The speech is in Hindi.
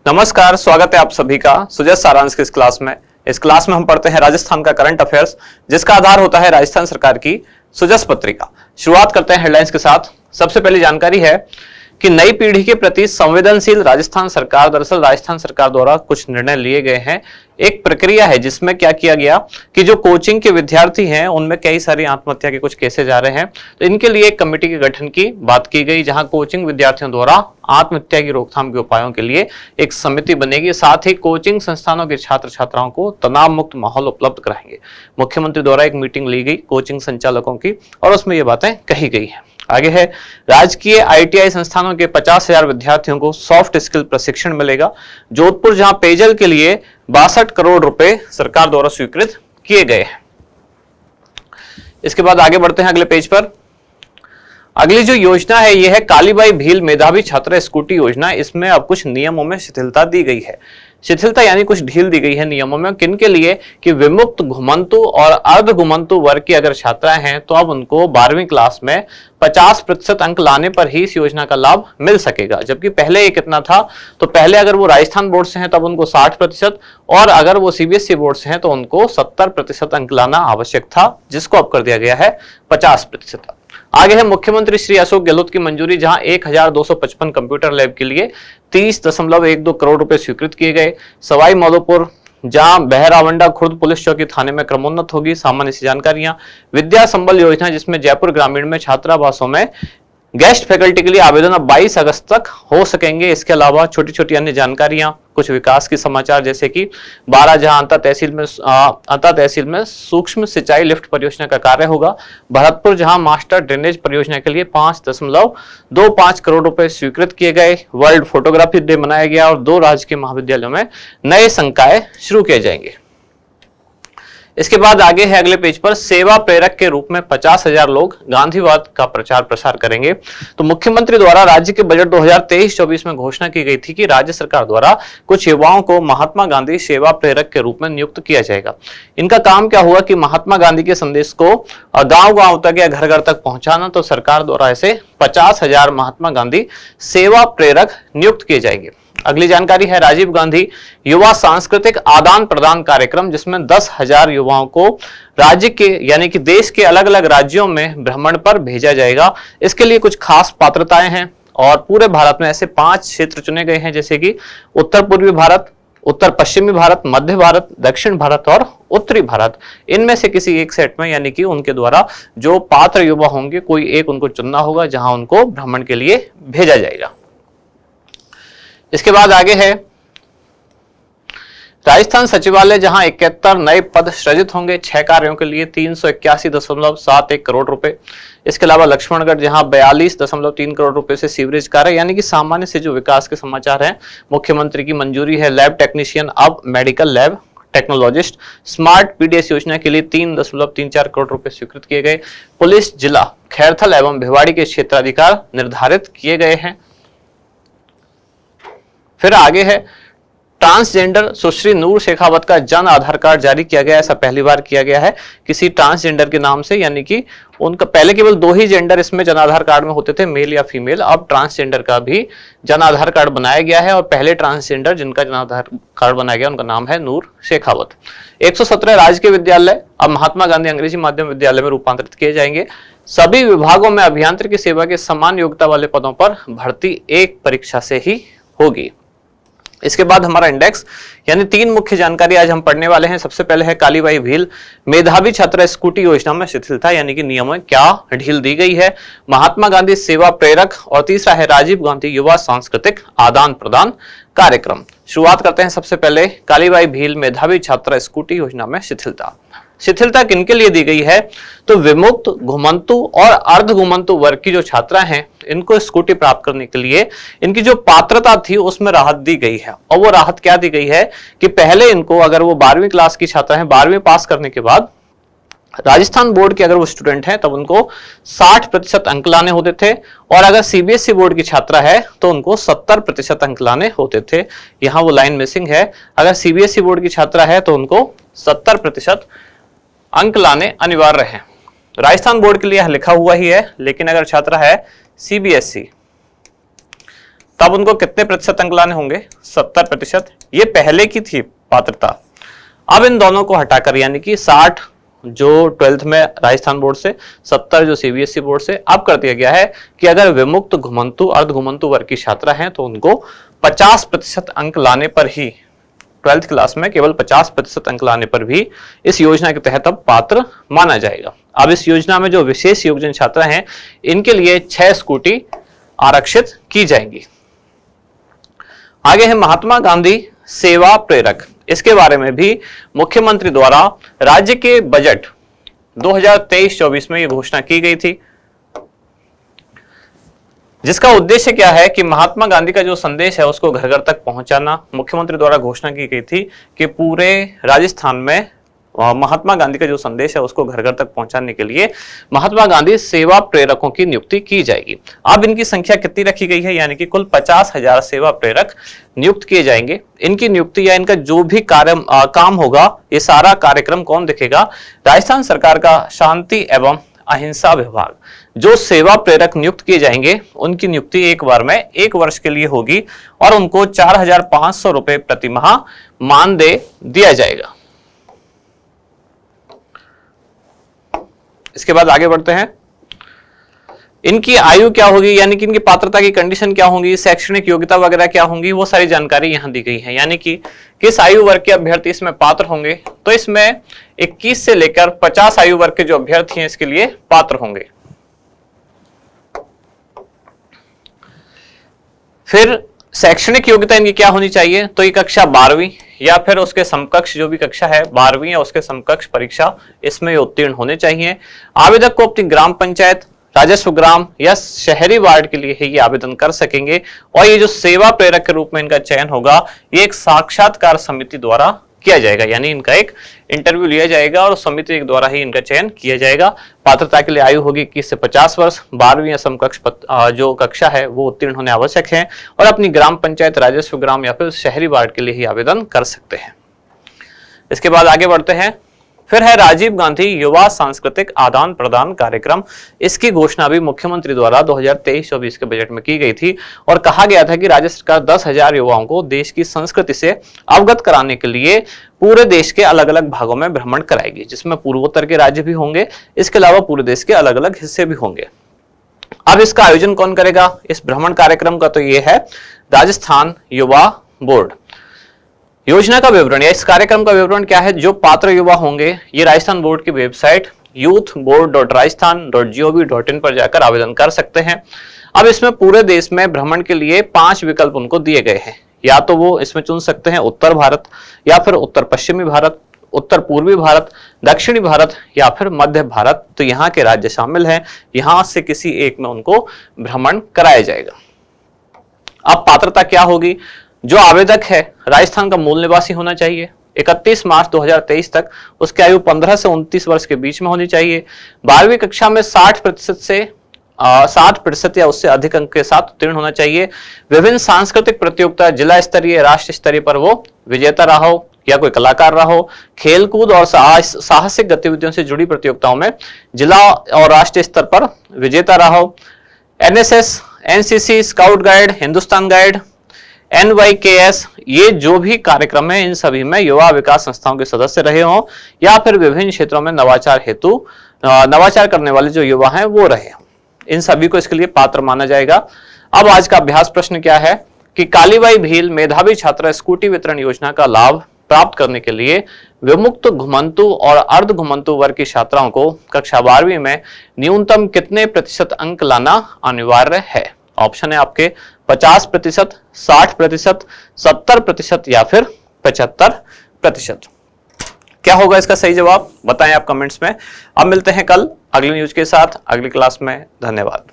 नमस्कार, स्वागत है आप सभी का सुजय सारांश की इस क्लास में। इस क्लास में हम पढ़ते हैं राजस्थान का करंट अफेयर्स, जिसका आधार होता है राजस्थान सरकार की सुजस पत्रिका। शुरुआत करते हैं हेडलाइंस के साथ। सबसे पहली जानकारी है कि नई पीढ़ी के प्रति संवेदनशील राजस्थान सरकार, दरअसल राजस्थान सरकार द्वारा कुछ निर्णय लिए गए हैं। एक प्रक्रिया है जिसमें क्या किया गया कि जो कोचिंग के विद्यार्थी हैं उनमें कई सारी आत्महत्या के कुछ केसेज आ रहे हैं, तो इनके लिए एक कमेटी के गठन की बात की गई, जहां कोचिंग विद्यार्थियों द्वारा आत्महत्या की रोकथाम के उपायों के लिए एक समिति बनेगी। साथ ही कोचिंग संस्थानों के छात्र छात्राओं को तनाव मुक्त माहौल उपलब्ध कराएंगे। मुख्यमंत्री द्वारा एक मीटिंग ली गई कोचिंग संचालकों की और उसमें ये बातें कही गई है। आगे है, राजकीय ITI संस्थानों के 50,000 विद्यार्थियों को सॉफ्ट स्किल प्रशिक्षण मिलेगा। जोधपुर जहां पेयजल के लिए 62 करोड़ रुपए सरकार द्वारा स्वीकृत किए गए हैं। इसके बाद आगे बढ़ते हैं अगले पेज पर। अगली जो योजना है यह है कालीबाई भील मेधावी छात्र स्कूटी योजना। इसमें अब कुछ नियमों में शिथिलता दी गई है। शिथिलता यानी कुछ ढील दी गई है नियमों में। किनके लिए? कि विमुक्त, घुमंतु और अर्ध घुमंतु वर्ग की अगर छात्राएं हैं तो अब उनको 12वीं क्लास में 50% अंक लाने पर ही इस योजना का लाभ मिल सकेगा। जबकि पहले ये कितना था, तो पहले अगर वो राजस्थान बोर्ड से हैं तब उनको 60% और अगर वो CBSE बोर्ड से हैं तो उनको 70% अंक लाना आवश्यक था, जिसको अब कर दिया गया है 50%। आगे है, मुख्यमंत्री श्री अशोक गहलोत की मंजूरी, जहां 1255 कंप्यूटर लैब के लिए 30.12 करोड़ रुपए स्वीकृत किए गए। सवाई माधोपुर जहां बहरावंडा खुर्द पुलिस चौकी थाने में क्रमोन्नत होगी। सामान्य सी जानकारियां। विद्या संबल योजना, जिसमें जयपुर ग्रामीण में छात्रावासों में गेस्ट फैकल्टी के लिए आवेदन अब 22 अगस्त तक हो सकेंगे। इसके अलावा छोटी छोटी अन्य जानकारियां, कुछ विकास की समाचार, जैसे कि 12 जहां अंतर तहसील में सूक्ष्म सिंचाई लिफ्ट परियोजना का कार्य होगा। भरतपुर जहां मास्टर ड्रेनेज परियोजना के लिए 5.25 करोड़ रुपए स्वीकृत किए गए। वर्ल्ड फोटोग्राफी डे मनाया गया और 2 राजकीय महाविद्यालयों में नए संकाय शुरू किए जाएंगे। इसके बाद आगे है अगले पेज पर, सेवा प्रेरक के रूप में 50,000 लोग गांधीवाद का प्रचार प्रसार करेंगे। तो मुख्यमंत्री द्वारा राज्य के बजट 2023-24 में घोषणा की गई थी कि राज्य सरकार द्वारा कुछ युवाओं को महात्मा गांधी सेवा प्रेरक के रूप में नियुक्त किया जाएगा। इनका काम क्या हुआ कि महात्मा गांधी के संदेश को गांव-गांव तक या घर-घर तक पहुंचाना। तो सरकार द्वारा ऐसे 50,000 महात्मा गांधी सेवा प्रेरक नियुक्त किए जाएंगे। अगली जानकारी है, राजीव गांधी युवा सांस्कृतिक आदान प्रदान कार्यक्रम, जिसमें 10,000 युवाओं को राज्य के यानी कि देश के अलग अलग राज्यों में भ्रमण पर भेजा जाएगा। इसके लिए कुछ खास पात्रताएं हैं और पूरे भारत में ऐसे 5 क्षेत्र चुने गए हैं, जैसे कि उत्तर पूर्वी भारत, उत्तर पश्चिमी भारत, मध्य भारत, दक्षिण भारत और उत्तरी भारत। इनमें से किसी एक सेट में यानी कि उनके द्वारा जो पात्र युवा होंगे, कोई एक उनको चुनना होगा जहां उनको भ्रमण के लिए भेजा जाएगा। इसके बाद आगे है, राजस्थान सचिवालय जहां 71 नए पद सृजित होंगे 6 कार्यों के लिए 381.71 करोड़ रुपए। इसके अलावा लक्ष्मणगढ़ जहां 42.3 करोड़ रुपए से सीवरेज कार्य, यानी कि सामान्य से जो विकास के समाचार हैं। मुख्यमंत्री की मंजूरी है लैब टेक्नीशियन अब medical lab technologist. Smart PDS योजना के लिए 3.34 करोड़ रुपए स्वीकृत किए गए। पुलिस जिला खैरथल एवं भिवाड़ी के क्षेत्राधिकार निर्धारित किए गए हैं। फिर आगे है, ट्रांसजेंडर सुश्री नूर शेखावत का जन आधार कार्ड जारी किया गया। ऐसा पहली बार किया गया है किसी ट्रांसजेंडर के नाम से, यानी कि उनका पहले केवल 2 ही जेंडर इसमें जन आधार कार्ड में होते थे, मेल या फीमेल। अब ट्रांसजेंडर का भी जन आधार कार्ड बनाया गया है और पहले ट्रांसजेंडर जिनका जन आधार कार्ड बनाया गया उनका नाम है नूर शेखावत। 117 राजकीय विद्यालय अब महात्मा गांधी अंग्रेजी माध्यम विद्यालय में रूपांतरित किए जाएंगे। सभी विभागों में अभियांत्रिकी सेवा के समान योग्यता वाले पदों पर भर्ती एक परीक्षा से ही होगी। इसके बाद हमारा इंडेक्स, यानी 3 मुख्य जानकारी आज हम पढ़ने वाले हैं। सबसे पहले है कालीबाई भील मेधावी छात्र स्कूटी योजना में शिथिलता, यानी कि नियमों में क्या ढील दी गई है। महात्मा गांधी सेवा प्रेरक और तीसरा है राजीव गांधी युवा सांस्कृतिक आदान प्रदान कार्यक्रम। शुरुआत करते हैं सबसे पहले कालीबाई भील मेधावी छात्र स्कूटी योजना में शिथिलता। शिथिलता किनके लिए दी गई है? तो विमुक्त, घुमंतु और अर्ध घुमंतु वर्ग की जो छात्रा हैं इनको स्कूटी प्राप्त करने के लिए इनकी जो पात्रता थी उसमें राहत दी गई है। और वो राहत क्या दी गई है कि पहले इनको, अगर वो 12वीं क्लास की छात्रा है, 12वीं पास करने के बाद राजस्थान बोर्ड के अगर वो स्टूडेंट हैं तब उनको 60% अंक लाने होते थे और अगर CBSE बोर्ड की छात्रा है तो उनको 70% अंक लाने होते थे। यहां वो लाइन मिसिंग है। अगर CBSE बोर्ड की छात्रा है तो उनको 70% अंक लाने अनिवार्य हैं। राजस्थान बोर्ड के लिए लिखा हुआ ही है, लेकिन अगर छात्रा है CBSE तब उनको कितने प्रतिशत अंक लाने होंगे? 70%। ये पहले की थी पात्रता। अब इन दोनों को हटाकर यानी कि 60 जो 12th में राजस्थान बोर्ड से, 70 जो सीबीएसई बोर्ड से, अब कर दिया गया है कि अगर विमुक्त घुमंतु अर्ध घुमंतु वर्ग की छात्रा हैं तो उनको 50% अंक लाने पर ही, 12th क्लास में केवल 50% अंक लाने पर भी इस योजना के तहत अब पात्र माना जाएगा। अब इस योजना में जो विशेष योग्य छात्रा हैं इनके लिए 6 स्कूटी आरक्षित की जाएंगी। आगे है महात्मा गांधी सेवा प्रेरक। इसके बारे में भी मुख्यमंत्री द्वारा राज्य के बजट 2023-24 में यह घोषणा की गई थी, जिसका उद्देश्य क्या है कि महात्मा गांधी का जो संदेश है उसको घर घर तक पहुंचाना। मुख्यमंत्री द्वारा घोषणा की गई थी कि पूरे राजस्थान में महात्मा गांधी का जो संदेश है उसको घर घर तक पहुंचाने के लिए महात्मा गांधी सेवा प्रेरकों की नियुक्ति की जाएगी। अब इनकी संख्या कितनी रखी गई है? यानी कि कुल 50,000 सेवा प्रेरक नियुक्त किए जाएंगे। इनकी नियुक्ति या इनका जो भी काम होगा, ये सारा कार्यक्रम कौन देखेगा? राजस्थान सरकार का शांति एवं अहिंसा विभाग। जो सेवा प्रेरक नियुक्त किए जाएंगे उनकी नियुक्ति एक बार में 1 वर्ष के लिए होगी और उनको 4,500 रुपए प्रति माह मानदेय दिया जाएगा। इसके बाद आगे बढ़ते हैं। इनकी आयु क्या होगी, यानी कि इनकी पात्रता की कंडीशन क्या होंगी, शैक्षणिक योग्यता वगैरह क्या होंगी, वो सारी जानकारी यहां दी गई है। यानी कि किस आयु वर्ग के अभ्यर्थी इसमें पात्र होंगे, तो इसमें 21 से लेकर 50 आयु वर्ग के जो अभ्यर्थी हैं इसके लिए पात्र होंगे। फिर शैक्षणिक योग्यता इनकी क्या होनी चाहिए, तो ये कक्षा 12वीं या फिर उसके समकक्ष जो भी कक्षा है 12वीं या उसके समकक्ष परीक्षा इसमें उत्तीर्ण होने चाहिए। आवेदक को अपनी ग्राम पंचायत, राजस्व ग्राम या शहरी वार्ड के लिए ही ये आवेदन कर सकेंगे और ये जो सेवा प्रेरक के रूप में इनका चयन होगा ये एक साक्षात्कार समिति द्वारा किया जाएगा। यानी इनका एक इंटरव्यू लिया जाएगा और समिति द्वारा ही इनका चयन किया जाएगा। पात्रता के लिए आयु होगी 21 से 50 वर्ष, 12वीं या समकक्ष जो कक्षा है वो उत्तीर्ण होने आवश्यक है और अपनी ग्राम पंचायत, राजस्व ग्राम या फिर शहरी वार्ड के लिए ही आवेदन कर सकते हैं। इसके बाद आगे बढ़ते हैं। फिर है राजीव गांधी युवा सांस्कृतिक आदान प्रदान कार्यक्रम। इसकी घोषणा भी मुख्यमंत्री द्वारा 2023-24 के बजट में की गई थी और कहा गया था कि राज्य सरकार 10,000 युवाओं को देश की संस्कृति से अवगत कराने के लिए पूरे देश के अलग अलग भागों में भ्रमण कराएगी, जिसमें पूर्वोत्तर के राज्य भी होंगे, इसके अलावा पूरे देश के अलग अलग हिस्से भी होंगे। अब इसका आयोजन कौन करेगा इस भ्रमण कार्यक्रम का, तो ये है राजस्थान युवा बोर्ड। योजना का विवरण या इस कार्यक्रम का विवरण क्या है, जो पात्र युवा होंगे ये राजस्थान बोर्ड की वेबसाइट youthboard.rajasthan.gov.in पर जाकर आवेदन कर सकते हैं। अब इसमें पूरे देश में भ्रमण के लिए 5 विकल्प उनको दिए गए हैं। या तो वो इसमें चुन सकते हैं उत्तर भारत या फिर उत्तर पश्चिमी भारत, उत्तर पूर्वी भारत, दक्षिणी भारत या फिर मध्य भारत। तो यहाँ के राज्य शामिल हैं, यहाँ से किसी एक में उनको भ्रमण कराया जाएगा। अब पात्रता क्या होगी, जो आवेदक है राजस्थान का मूल निवासी होना चाहिए, 31 मार्च 2023 तक उसकी आयु 15 से 29 वर्ष के बीच में होनी चाहिए, 12वीं कक्षा में 60% या उससे अधिक अंक के साथ उत्तीर्ण होना चाहिए, विभिन्न सांस्कृतिक प्रतियोगिता जिला स्तरीय, राष्ट्रीय स्तरीय पर वो विजेता रहा हो या कोई कलाकार रहा हो, खेलकूद और साहसिक गतिविधियों से जुड़ी प्रतियोगिताओं में जिला और राष्ट्रीय स्तर पर विजेता रहा हो, NSS, NCC, scout guide, Hindustan guide, NYKS, ये जो भी कार्यक्रम है इन सभी में युवा विकास संस्थाओं के सदस्य रहे हों या फिर विभिन्न क्षेत्रों में नवाचार हेतु नवाचार करने वाले जो युवा हैं वो रहे हों, इन सभी को इसके लिए पात्र माना जाएगा। अब आज का अभ्यास प्रश्न क्या है कि कालीबाई भील मेधावी छात्रा स्कूटी वितरण योजना का लाभ प्राप्त करने के लिए विमुक्त घुमंतु और अर्ध घुमंतु वर्ग की छात्राओं को कक्षा 12वीं में न्यूनतम कितने प्रतिशत अंक लाना अनिवार्य है। ऑप्शन है आपके 50%, 60%, 70% या फिर 75%। क्या होगा इसका सही जवाब, बताएं आप कमेंट्स में। अब मिलते हैं कल अगली न्यूज के साथ अगली क्लास में। धन्यवाद।